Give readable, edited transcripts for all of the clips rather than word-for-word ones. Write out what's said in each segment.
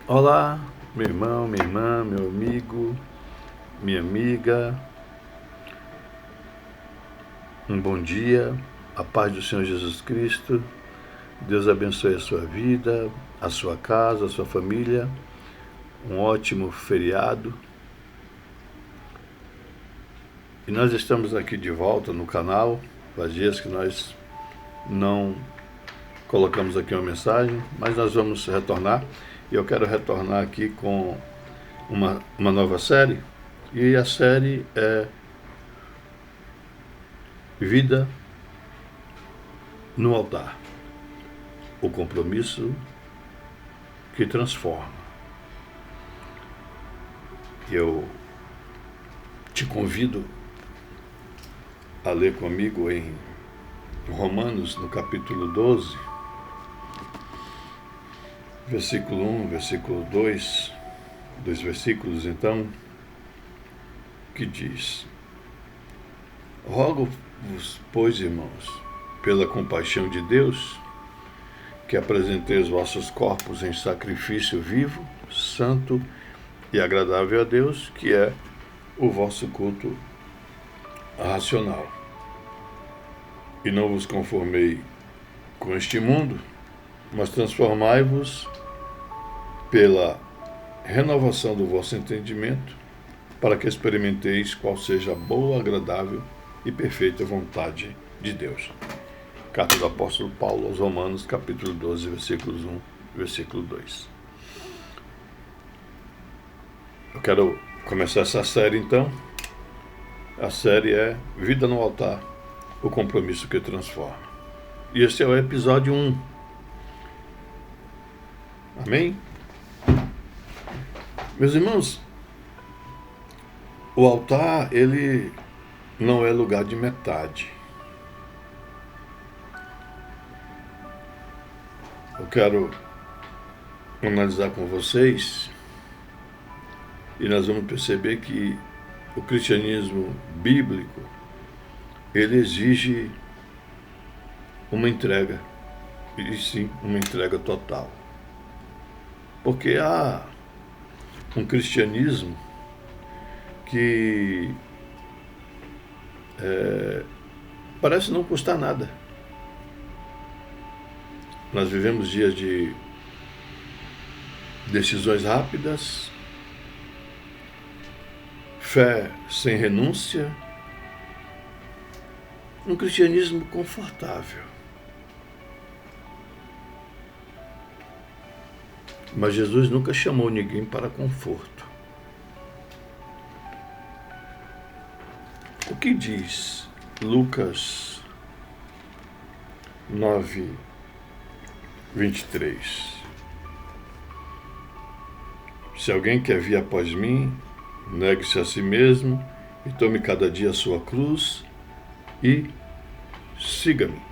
Olá, meu irmão, minha irmã, meu amigo, minha amiga. Um bom dia, a paz do Senhor Jesus Cristo. Deus abençoe a sua vida, a sua casa, a sua família. Um ótimo feriado. E nós estamos aqui de volta no canal. Faz dias que nós não colocamos aqui uma mensagem, mas nós vamos retornar. E eu quero retornar aqui com uma nova série. E a série é Vida no Altar. O compromisso que transforma. Eu te convido a ler comigo em Romanos, no capítulo 12, versículo 1, versículo 2, dois versículos então, que diz: Rogo-vos, pois, irmãos, pela compaixão de Deus, que apresenteis os vossos corpos em sacrifício vivo, santo e agradável a Deus, que é o vosso culto racional. E não vos conformei com este mundo, mas transformai-vos pela renovação do vosso entendimento, para que experimenteis qual seja a boa, agradável e perfeita vontade de Deus. Carta do apóstolo Paulo aos Romanos, capítulo 12, versículos 1 e versículo 2. Eu quero começar essa série então. A série é Vida no Altar, o compromisso que transforma. E esse é o episódio 1. Amém? Meus irmãos, o altar, ele não é lugar de metade. Eu quero analisar com vocês e nós vamos perceber que o cristianismo bíblico, ele exige uma entrega, e sim, uma entrega total. Porque há um cristianismo que parece não custar nada. Nós vivemos dias de decisões rápidas, fé sem renúncia, um cristianismo confortável. Mas Jesus nunca chamou ninguém para conforto. O que diz Lucas 9, 23? Se alguém quer vir após mim, negue-se a si mesmo e tome cada dia a sua cruz e siga-me.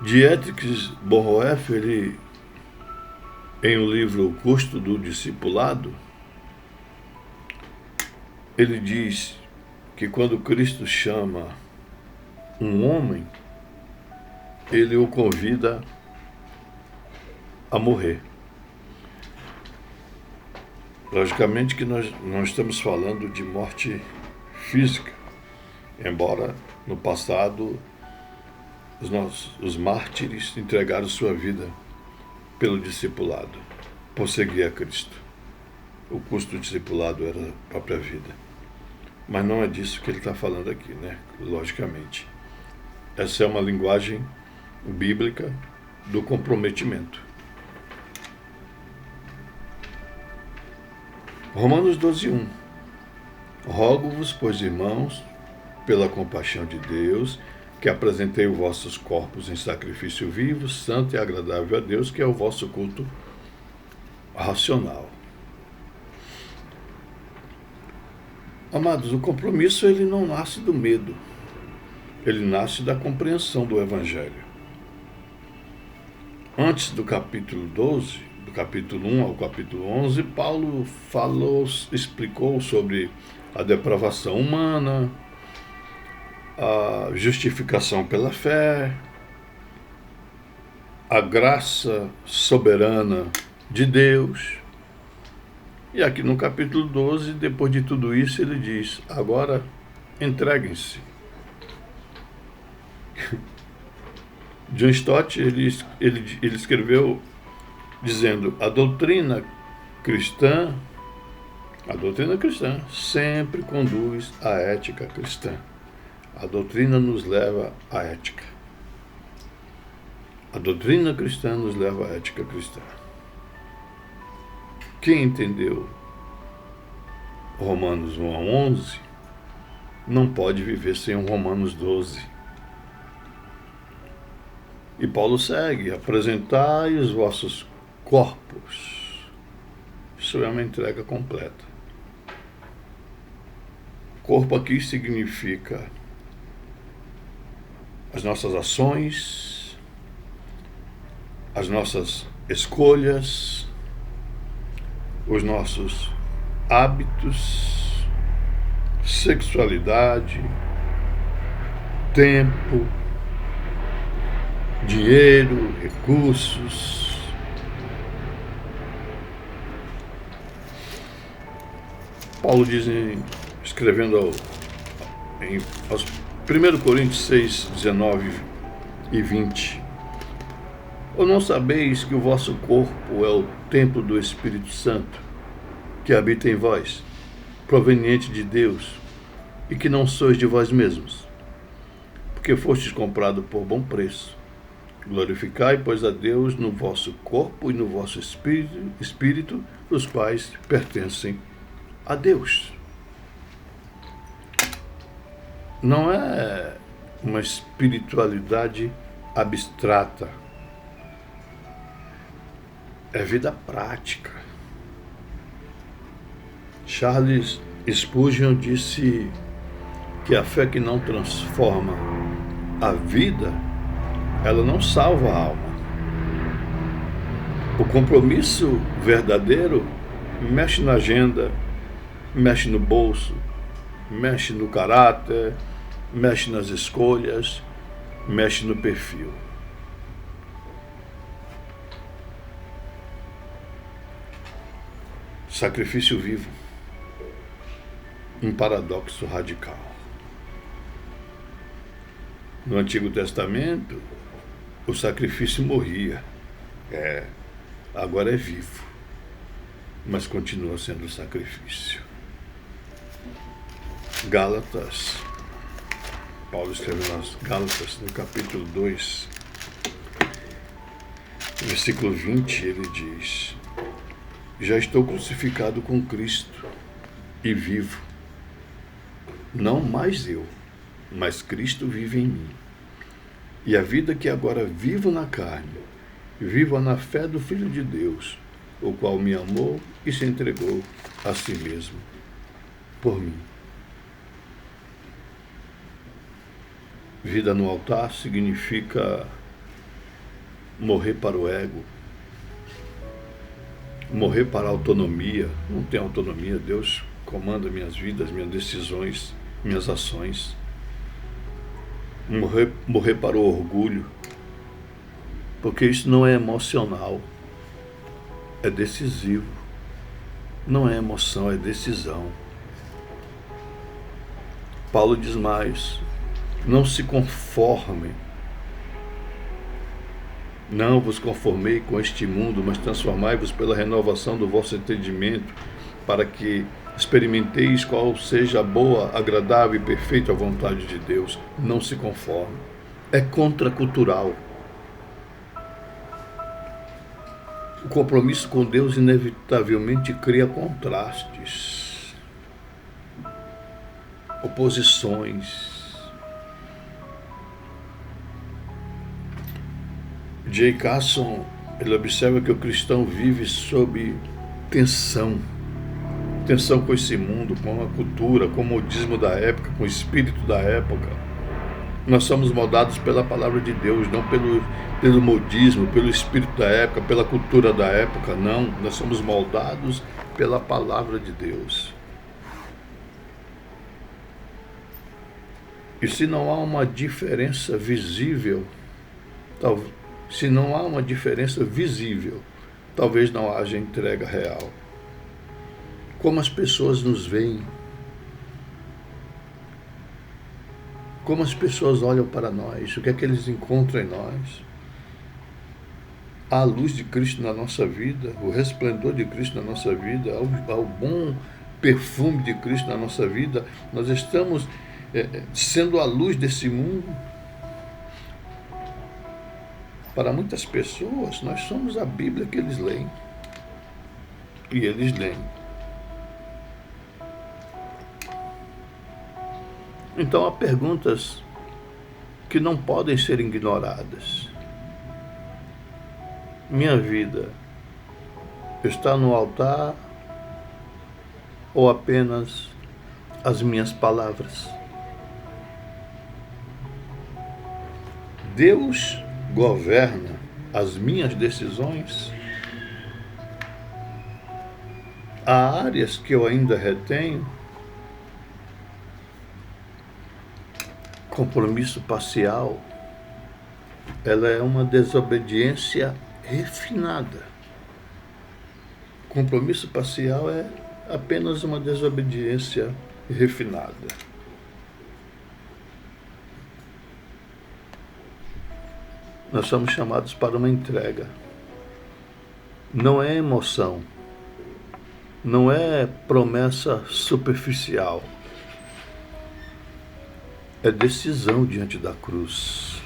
Dietrich Bonhoeffer, ele, em o livro O Custo do Discipulado, ele diz que quando Cristo chama um homem, ele o convida a morrer. Logicamente que nós não estamos falando de morte física, embora no passado os mártires entregaram sua vida pelo discipulado, por seguir a Cristo. O custo do discipulado era a própria vida. Mas não é disso que ele está falando aqui, né? Logicamente. Essa é uma linguagem bíblica do comprometimento. Romanos 12, 1. Rogo-vos, pois, irmãos, pela compaixão de Deus, que apresentei os vossos corpos em sacrifício vivo, santo e agradável a Deus, que é o vosso culto racional. Amados, o compromisso, ele não nasce do medo. Ele nasce da compreensão do Evangelho. Antes do capítulo 12, do capítulo 1 ao capítulo 11, Paulo explicou sobre a depravação humana, a justificação pela fé, a graça soberana de Deus. E aqui no capítulo 12, depois de tudo isso, ele diz: agora entreguem-se. John Stott, ele escreveu dizendo: a doutrina cristã sempre conduz à ética cristã. A doutrina nos leva à ética. A doutrina cristã nos leva à ética cristã. Quem entendeu Romanos 1 a 11 não pode viver sem um Romanos 12. E Paulo segue: apresentai os vossos corpos. Isso é uma entrega completa. Corpo aqui significa as nossas ações, as nossas escolhas, os nossos hábitos, sexualidade, tempo, dinheiro, recursos. Paulo diz, escrevendo aos 1 Coríntios 6, 19 e 20: ou não sabeis que o vosso corpo é o templo do Espírito Santo, que habita em vós, proveniente de Deus, e que não sois de vós mesmos, porque fostes comprado por bom preço? Glorificai, pois, a Deus no vosso corpo e no vosso espírito, os quais pertencem a Deus. Não é uma espiritualidade abstrata, é vida prática. Charles Spurgeon disse que a fé que não transforma a vida, ela não salva a alma. O compromisso verdadeiro mexe na agenda, mexe no bolso, mexe no caráter, mexe nas escolhas, mexe no perfil. Sacrifício vivo, um paradoxo radical. No Antigo Testamento, o sacrifício morria. Agora é vivo, mas continua sendo sacrifício. Gálatas, Paulo escreveu nas Gálatas, no capítulo 2, versículo 20, ele diz: já estou crucificado com Cristo e vivo. Não mais eu, mas Cristo vive em mim. E a vida que agora vivo na carne, vivo na fé do Filho de Deus, o qual me amou e se entregou a si mesmo por mim. Vida no altar significa morrer para o ego, morrer para a autonomia. Não tem autonomia, Deus comanda minhas vidas, minhas decisões, minhas ações. Morrer para o orgulho, porque isso não é emocional, é decisivo. Não é emoção, é decisão. Paulo diz mais: não se conformem, não vos conformei com este mundo, mas transformai-vos pela renovação do vosso entendimento, para que experimenteis qual seja a boa, agradável e perfeita vontade de Deus. Não se conforme. É contracultural. O compromisso com Deus inevitavelmente cria contrastes, oposições. J. Carson, ele observa que o cristão vive sob tensão com esse mundo, com a cultura, com o modismo da época, com o espírito da época. Nós somos moldados pela palavra de Deus, não pelo modismo, pelo espírito da época, pela cultura da época, não. Nós somos moldados pela palavra de Deus. E se não há uma diferença visível, se não há uma diferença visível, talvez não haja entrega real. Como as pessoas nos veem, como as pessoas olham para nós, o que é que eles encontram em nós? A luz de Cristo na nossa vida, o resplendor de Cristo na nossa vida, ao bom perfume de Cristo na nossa vida, nós estamos sendo a luz desse mundo. Para muitas pessoas, nós somos a Bíblia que eles leem. E eles leem. Então há perguntas que não podem ser ignoradas. Minha vida está no altar ou apenas as minhas palavras? Deus governa as minhas decisões? Há áreas que eu ainda retenho? Compromisso parcial, ela é uma desobediência refinada. Compromisso parcial é apenas uma desobediência refinada. Nós somos chamados para uma entrega. Não é emoção. Não é promessa superficial. É decisão diante da cruz.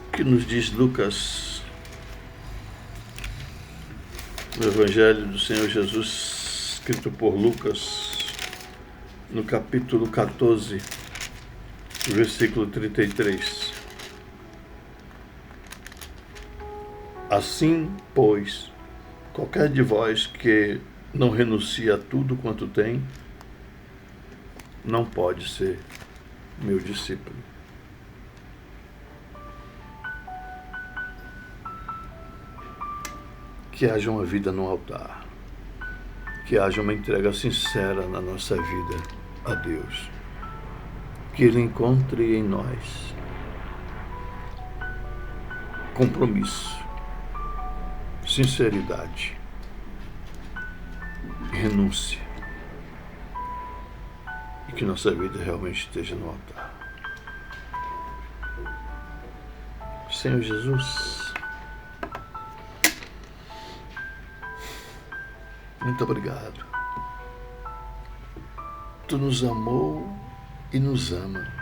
O que nos diz Lucas, no Evangelho do Senhor Jesus, escrito por Lucas, no capítulo 14, versículo 33. Assim, pois, qualquer de vós que não renuncia a tudo quanto tem, não pode ser meu discípulo. Que haja uma vida no altar. Que haja uma entrega sincera na nossa vida a Deus. Que Ele encontre em nós compromisso, sinceridade, renúncia, e que nossa vida realmente esteja no altar. Senhor Jesus, muito obrigado. Tu nos amou e nos ama.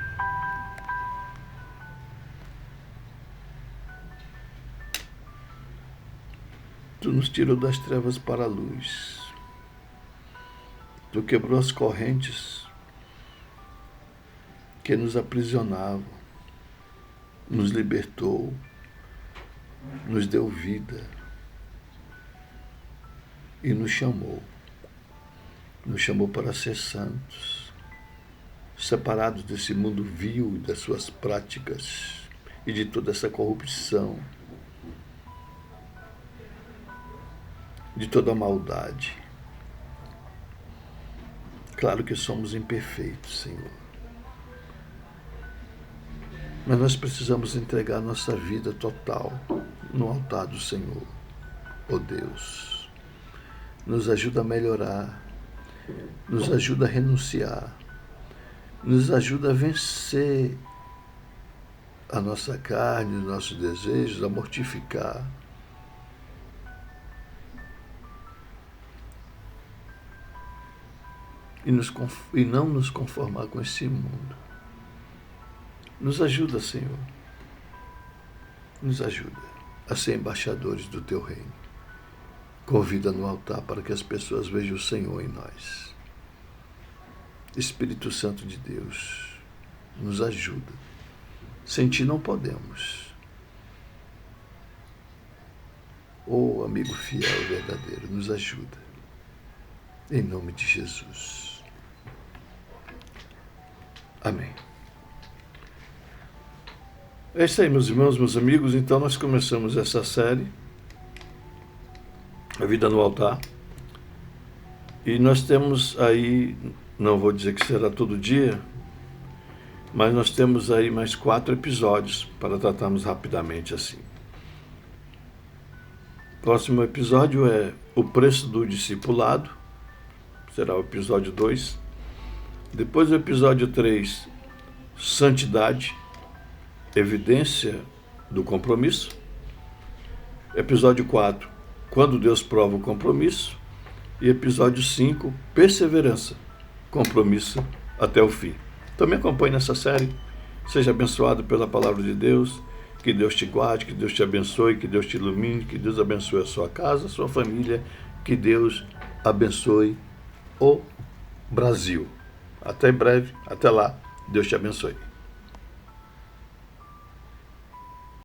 Tu nos tirou das trevas para a luz. Tu quebrou as correntes que nos aprisionavam, nos libertou, nos deu vida e nos chamou. Nos chamou para ser santos, separados desse mundo vil e das suas práticas e de toda essa corrupção, de toda a maldade. Claro que somos imperfeitos, Senhor. Mas nós precisamos entregar nossa vida total no altar do Senhor. Oh Deus, nos ajuda a melhorar, nos ajuda a renunciar, nos ajuda a vencer a nossa carne, os nossos desejos, a mortificar. E não nos conformar com esse mundo. Nos ajuda, Senhor. Nos ajuda a ser embaixadores do Teu reino. Convida no altar para que as pessoas vejam o Senhor em nós. Espírito Santo de Deus, nos ajuda. Sem Ti não podemos. Oh, amigo fiel e verdadeiro, nos ajuda. Em nome de Jesus. Amém. É isso aí, meus irmãos, meus amigos. Então nós começamos essa série, A Vida no Altar. E nós temos aí, não vou dizer que será todo dia, mas nós temos aí mais 4 episódios para tratarmos rapidamente assim. Próximo episódio é o preço do discipulado, será o episódio 2. Depois o episódio 3, santidade, evidência do compromisso. Episódio 4, quando Deus prova o compromisso. E episódio 5, perseverança, compromisso até o fim. Também acompanhe nessa série. Seja abençoado pela palavra de Deus. Que Deus te guarde, que Deus te abençoe, que Deus te ilumine, que Deus abençoe a sua casa, a sua família. Que Deus abençoe o Brasil. Até breve, até lá. Deus te abençoe.